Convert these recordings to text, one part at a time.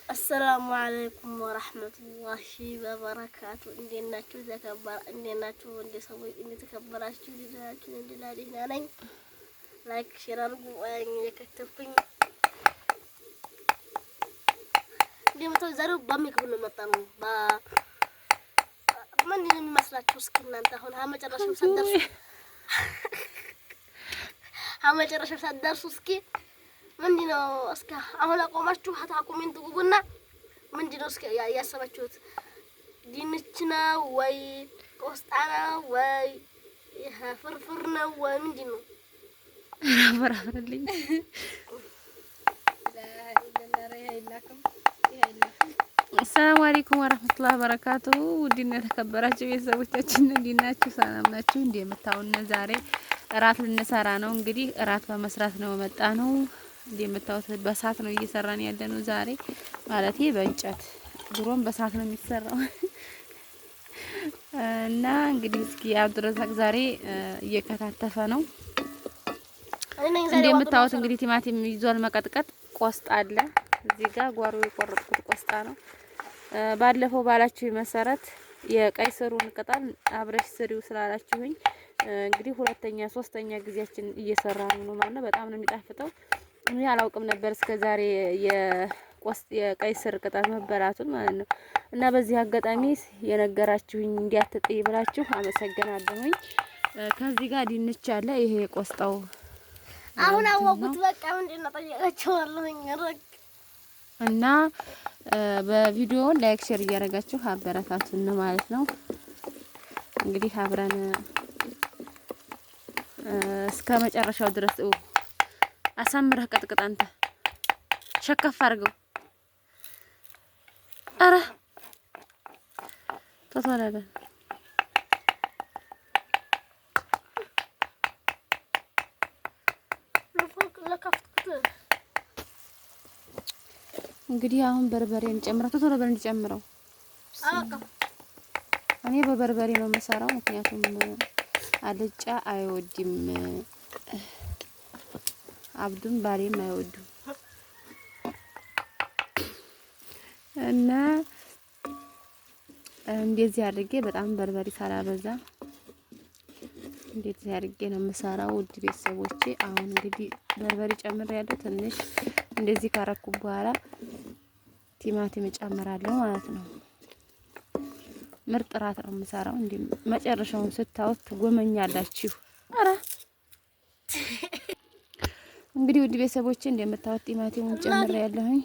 السلام عليكم ورحمة الله وبركاته. إننا شو تكبر إننا شو إن سوي إن تكبر شو إننا لينا نين لايك شير أرجو أن يكتبين دي متوزعوا بامي كل مطعم با من دي مسلا شو سكين أنت هون هم جرى شو صدر هم جرى شو صدر سكين من دي نو أسكا أهلا قومش شو هتحكوا من تقولنا من دي نو أسكا يا سبتشوت دينتنا وي قصنا وي يا فرفرنا ومن دي نو فرفر لي السلام عليكم ورحمة الله وبركاته. ودينا ተከበራችሁ ቤተሰቦቻችን እንዲናችሁ ሰላም ናችሁ? እንደምታውና ዛሬ እራት ልንሰራ ነው። እንግዲህ እራት በመስራት ነው መጣ ነው። እንደምታውት በሳት ነው እየሰራን ያለነው ዛሬ ማለት በእንጨት ድሮም በሳት ነው የሚሰራው እና እንግዲህ እስኪ አብዱረዛቅ ዛሬ እየከታተፈ ነው። እንደምታውት እንግዲህ ቲማቲም ይዟል መቀጥቀጥ ቆስጣ አለ እዚህ ጋር ጓሮ የቆረጥኩት ቆስጣ ነው። ባለፈው ባላችሁ መሰረት የቀይ ስሩን ቅጠል አብረሽ ስሪው ስላላችሁኝ እንግዲህ ሁለተኛ ሶስተኛ ጊዜያችን እየሰራን ነው ማለት ነው። በጣም ነው የሚጣፍጠው። እኔ አላውቅም ነበር እስከዛሬ የቀይ ስር ቅጠል መበላቱን ማለት ነው። እና በዚህ አጋጣሚ የነገራችሁኝ እንዲያትጥይ ብላችሁ አመሰግናለሁኝ። ከዚህ ጋር ድንች አለ። ይሄ ቆስጣው አሁን አወቁት። በቃ ምንድነው ጠየቃቸዋለሁኝ እና በቪዲዮ ላይክ ሼር እያደረጋችሁ አበረታቱን ማለት ነው። እንግዲህ አብረን እስከ መጨረሻው ድረስ አሳምረህ ቀጥቅጥ። አንተ ሸከፍ አድርገው። አረ ተቷላለ እንግዲህ አሁን በርበሬ እንጨምረው። ቶሎ በል እንጨምረው። እኔ በበርበሬ ነው የምሰራው፣ ምክንያቱም አልጫ አይወድም አብዱም ባሬም አይወዱም እና እንደዚህ አድርጌ በጣም በርበሬ ሳላበዛ እንደዚህ አድርጌ ነው የምሰራው። ውድ ቤተሰቦቼ አሁን እንግዲህ በርበሬ ጨምሬያለሁ። ትንሽ እንደዚህ ካረኩ በኋላ ቲማቲም እጨምራለሁ ማለት ነው። ምርጥ ራት ነው የምሰራው። እንዴ መጨረሻውን ስታውት ጎመኛላችሁ። አረ እንግዲህ ውድ ቤተሰቦቼ እንደምታውቁት ቲማቲሙን ጨምሬያለሁኝ።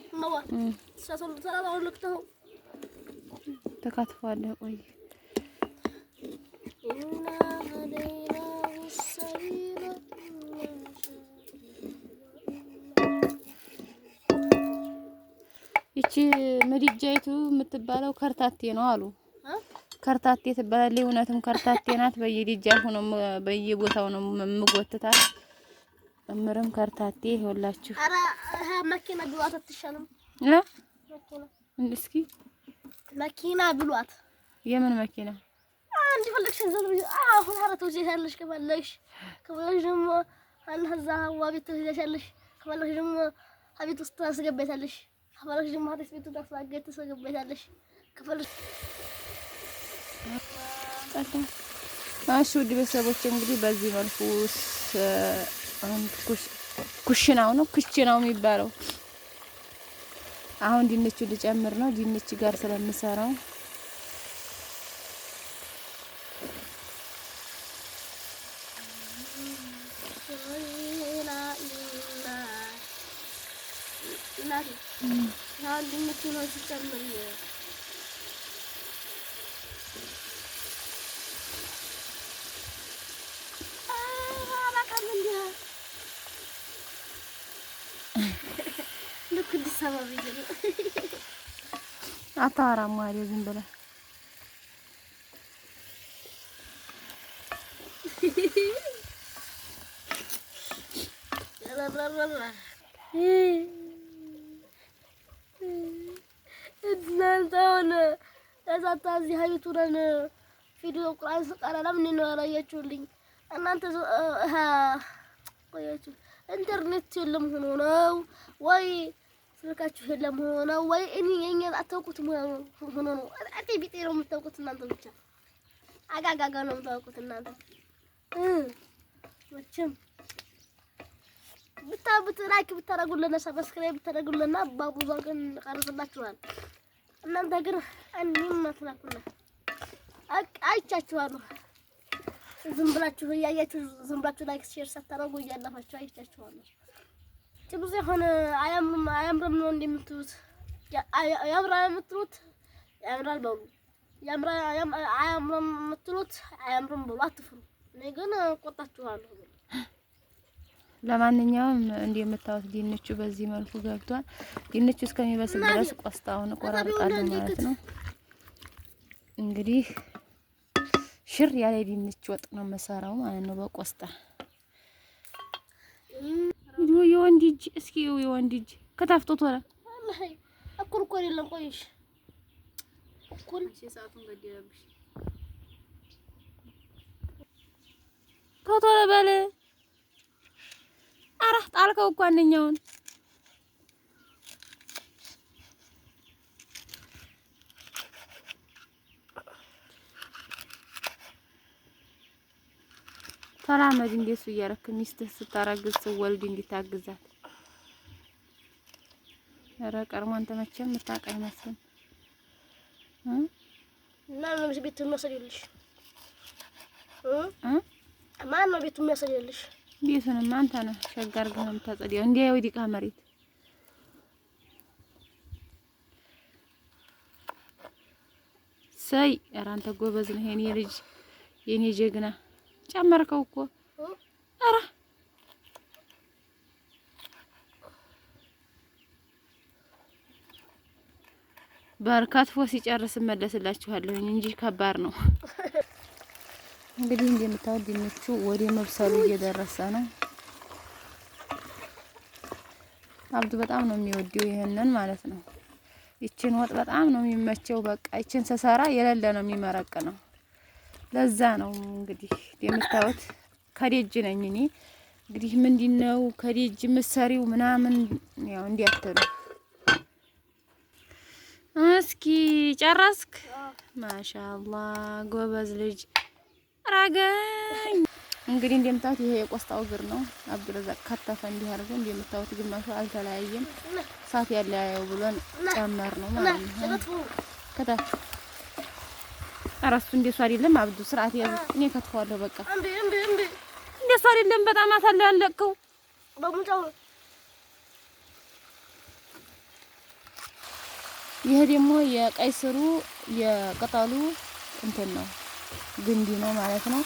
ተካትፏል። ቆይ ይቺ ምድጃይቱ የምትባለው ከርታቴ ነው አሉ። ከርታቴ ትባላለች። እውነትም ከርታቴ ናት። በየድጃፉ ነው በየቦታው ነው የምጎትታት። እምርም ከርታቴ ይኸውላችሁ። አረ መኪና ብሏት አትሻለም? እስኪ መኪና ብሏት። የምን መኪና? አንድ ፈለግሽ ዘብሩ አሁን ሀረተው ያለሽ ከፈለግሽ ደግሞ አንዛ ዋቤት ትያለሽ። ከፈለግሽ ደግሞ አቤት ውስጥ ታስገባታለሽ። ከፈለግሽ ደግሞ ሀረስ ቤቱ ታስገባታለሽ ታስገባታለሽ። ከፈለግሽ ውድ ቤተሰቦች እንግዲህ በዚህ መልኩ ኩሽናው ነው ኩሽናው የሚባለው። አሁን ድንቹ ልጨምር ነው። ድንች ጋር ስለምሰራው ድንቹ ነው ሲጨምር አታወራም ማለት ዝም ብለህ እናንተውን እዛታ እዚህ ሀይቱ ነን ቪዲዮ ቁርአን ስቀራ ለምን ነው ያላያችሁልኝ? እናንተ ቆያችሁ ኢንተርኔት የለም ሆኖ ነው ወይ ስልካችሁ የለም ሆኖ ነው ወይ እኔ የኛን አታውቁትም ሆኖ ነው። አጤ ቢጤ ነው የምታውቁት እናንተ ብቻ አጋጋጋ ነው የምታውቁት እናንተ መቼም ላይክ ብታደርጉልና ሰብስክራይብ ብታደርጉልና ባቡዛ ግን ቀርጽላችኋል። እናንተ ግን አንድም አትላኩና አይቻችኋለሁ። ዝም ብላችሁ እያያችሁ ዝም ብላችሁ ላይክ ሼር ሳታደርጉ እያለፋችሁ አይቻችኋለሁ። ብዙ የሆነ አያምርም ነው እንደምትሉት ያምራል የምትሉት ያምራል በሉ አያምርም የምትሉት አያምርም በሉ አትፍሩ። እኔ ግን ቆጣችኋለሁ። ለማንኛውም እንደምታዩት ድንቹ በዚህ መልኩ ገብቷል። ድንቹ እስከሚበስል ድረስ ቆስጣውን ቆራርጣለሁ ማለት ነው። እንግዲህ ሽር ያለ ድንች ወጥ ነው መሰራው ማለት ነው በቆስጣ። የወንድ እጅ እስኪ የወንድ እጅ ከታፍቶት ወራ አላህ እኩል እኮ አይደለም። ቆይሽ እኩል ሰዓቱን ገደለብሽ። ቶሎ በለ አራህ ጣልከው እኮ አንደኛውን ተራመድ እንደሱ እያረክ ሚስትህ ስታረግዝ ስትወልድ እንዲታግዛት። ኧረ ቀርሟን ተመቸም የምታውቅ አይመስልም። ማን ነው ቤት የሚያሰልልሽ? ማን ነው ቤት የሚያሰልልሽ? ቤቱንም አንተ ነህ ሸጋ አድርገህ ነው የምታጸዳው። እንዲያ ወዲቃ መሬት ሰይ ኧረ አንተ ጎበዝ ነህ የኔ ልጅ የኔ ጀግና። ጨመርከው እኮ ኧረ በርካትፎ ሲጨርስ እመለስላችኋለሁ እንጂ ከባድ ነው። እንግዲህ እንደምታዩት ድንቹ ወደ መብሰሉ እየደረሰ ነው። አብዱ በጣም ነው የሚወደው ይሄንን ማለት ነው። ይችን ወጥ በጣም ነው የሚመቸው። በቃ ይችን ሰሰራ የሌለ ነው የሚመረቅ ነው። ለዛ ነው እንግዲህ እንደምታዩት ከደጅ ነኝ እኔ። እንግዲህ ምንድነው ከደጅ ምሰሪው ምናምን ያው እንዲያተሉ። እስኪ ጨረስክ? ማሻአላህ ጎበዝ ልጅ ራገኝ። እንግዲህ እንደምታዩት ይሄ የቆስጣው እግር ነው። አብዱረዛቅ ከተፈ እንዲህ አድርገን እንደምታዩት ግማሹ አልተለያየም። ሳት ያለያየው ብሎን ጨመር ነው ማለት ነው። ከተፍ አራሱ እንደሱ አይደለም አብዱ ስርዓት ያዙ። እኔ ከተፈዋለሁ በቃ እንደሱ አይደለም። በጣም አሳለ ያለቀው በሙጫው። ይሄ ደግሞ የቀይ ስሩ የቅጠሉ እንትን ነው ግንዲ ነው ማለት ነው።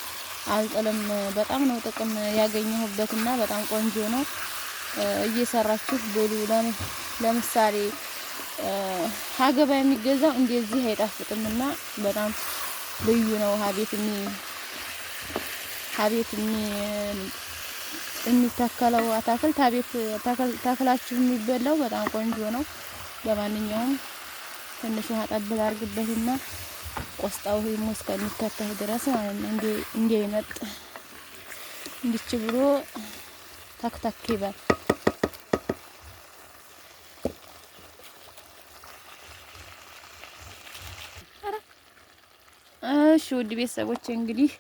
አልጥልም። በጣም ነው ጥቅም ያገኘሁበትና በጣም ቆንጆ ነው። እየሰራችሁ ብሉ። ለምሳሌ ሀገባ የሚገዛው እንደዚህ አይጣፍጥምና በጣም ልዩ ነው። ሀቤት የሚተከለው አታክልት ሀቤት ተክላችሁ የሚበላው በጣም ቆንጆ ነው። ለማንኛውም ትንሽ ውሃ ጠብል አድርግበትና ቆስጣው ሂሞ እስከሚከተህ ድረስ ማለት ነው። እንዴ ይመጥ እንዲች ብሎ ተክተክ ይበል። እሺ ውድ ቤተሰቦቼ እንግዲህ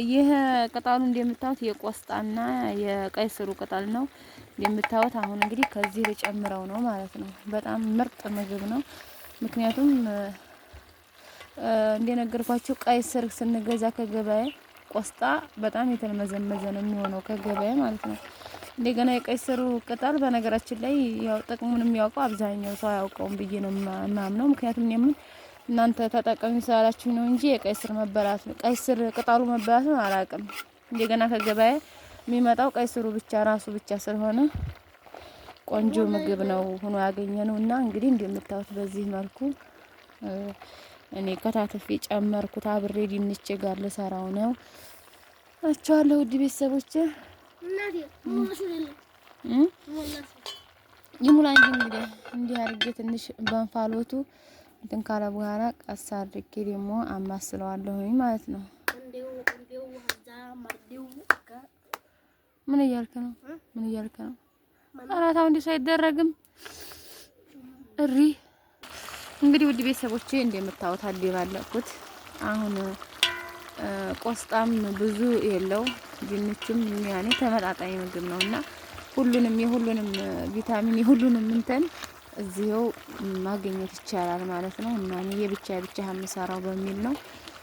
ይሄ ቅጠሉ እንደምታዩት የቆስጣና የቀይ ስሩ ቅጠል ነው እንደምታዩት። አሁን እንግዲህ ከዚህ ልጨምረው ነው ማለት ነው። በጣም ምርጥ ምግብ ነው። ምክንያቱም እንደነገርኳችሁ ቀይ ስር ስንገዛ ከገበያ ቆስጣ በጣም የተመዘመዘ ነው የሚሆነው ከገበያ ማለት ነው። እንደገና የቀይ ስሩ ቅጠል በነገራችን ላይ ያው ጥቅሙን የሚያውቀው አብዛኛው ሰው አያውቀውም ብዬ ነው የማምነው። ምክንያቱም የምን እናንተ ተጠቀሚ ስላላችሁ ነው እንጂ የቀይ ስር መበላት ነው ቀይ ስር ቅጠሉ መበላት ነው አላውቅም። እንደገና ከገበያ የሚመጣው ቀይ ስሩ ብቻ ራሱ ብቻ ስለሆነ ቆንጆ ምግብ ነው ሆኖ ያገኘነው እና እንግዲህ እንደምታዩት በዚህ መልኩ እኔ ከታተፌ ጨመርኩት። አብሬ ድንቼ ጋር ልሰራው ነው አቻለሁ ውድ ቤተሰቦቼ። ይሙላኝ እንግዲህ እንዲህ አድርጌ ትንሽ በእንፋሎቱ እንትን ካለ በኋላ ቀስ አድርጌ ደግሞ አማስለዋለሁኝ ማለት ነው። ምን እያልክ ነው? ምን እያልክ ነው? ኧረ ተው እንዲህ ሳይደረግም እሪ። እንግዲህ ውድ ቤተሰቦቼ እንደምታዩት አደባለቅኩት። አሁን ቆስጣም ብዙ የለው ድንችም ያኔ ተመጣጣኝ ምግብ ነውና ሁሉንም የሁሉንም ቪታሚን የሁሉንም እንትን እዚህው ማግኘት ይቻላል ማለት ነው። እና እኔ የብቻ የምሰራው በሚል ነው።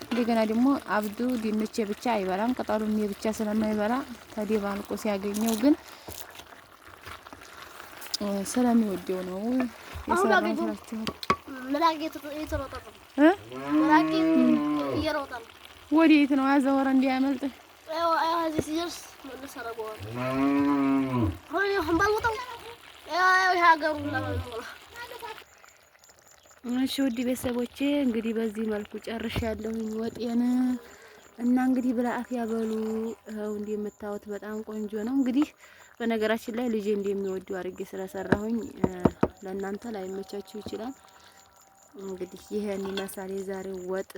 እንደገና ደግሞ አብዱ ድንች የብቻ አይበላም። ቅጠሉም የብቻ ስለማይበላ ተደባልቆ ሲያገኘው ግን ስለሚወደው ነው የሰራሁላችሁ። ወዴት ነው አዘወረ እንዲያመልጥ እሺ ውድ ቤተሰቦቼ እንግዲህ በዚህ መልኩ ጨርሻለሁኝ ወጤን እና እንግዲህ ብለአፍያ በሉ። እንደምታዩት በጣም ቆንጆ ነው። እንግዲህ በነገራችን ላይ ልጄ እንደሚወዱ አድርጌ ስለሰራሁኝ ለእናንተ ላይመቻችሁ ይችላል። እንግዲህ ይሄን ይመስላል የዛሬው ወጥ።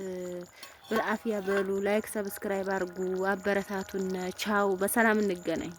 ብለአፍያ በሉ። ላይክ ሰብስክራይብ አድርጉ፣ አበረታቱን። ቻው፣ በሰላም እንገናኝ።